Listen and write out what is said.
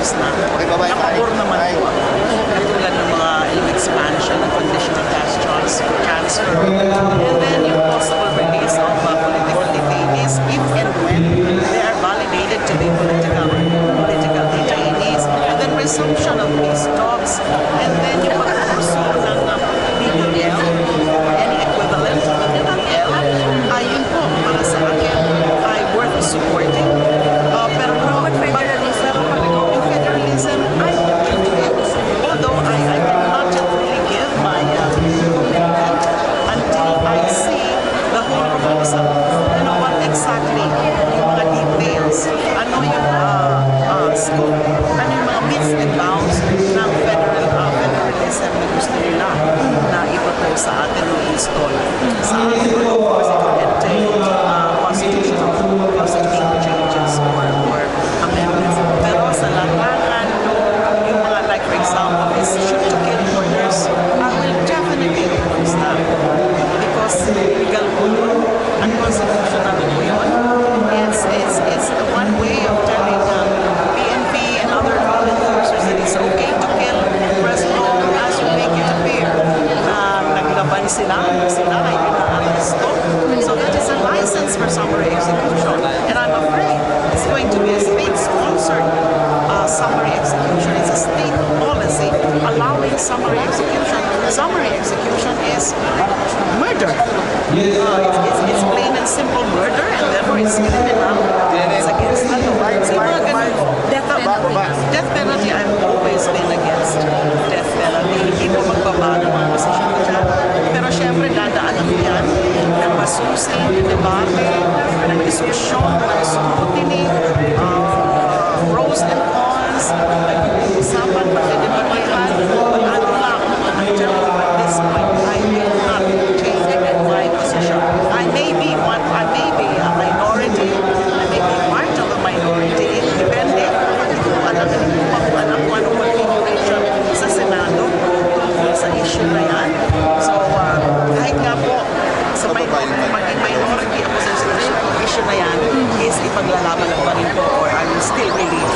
batas na napabor naman po ako. Katulad ng mga expansion ng conditional cash transfer. And then yung possible release of political detainees if and when they are validated to be political detainees. And then resumption of peace talks. And then yung pag-pursue ng BBL, any equivalent of the BBL, ayun po para sa akin ay worth supporting. Pero yung federalism, I don't think it. Although I cannot really give my commitment until I see the whole proposal. You know what exactly yung mga details, ano yung scope, ano yung mga meets and bounds ng federalism na gusto nila na ipropose sa atin o install sa atin. Of course, it will entail constitutional changes or amendments. Pero sa larangan yung mga like for example is shoot to kill orders, I will definitely oppose that because legal po yun, unconstitutional po yun. It's the one way of telling PNP and other law enforcers that it's okay to kill for as long as you make it appear naglaban sila ay pinaaresto. So that is a license for summary execution. And I'm afraid it's going to be a state-sponsored summary execution. It's a state policy allowing summary execution. Summary execution is murder. It's plain and simple murder, and therefore it's criminal. It's against the law. Death penalty, I've always been against death penalty. Hindi mo magbabago ang posisyon ko dyan. Pero syempre, dadaanan mo yan ng masusing debate, ng diskusyon, ng scrutiny, pros and cons, usapan, pagdidebatihan, ano lang, until at this point, I will not change my position. I may be a minority, I may be part of a minority, depende kung alam ko anong configuration sa Senado tungkol sa issue na yan. So, kahit nga po, sa maging minority ako sa issue na yan, is ipaglalaban ko pa rin po or I will still believe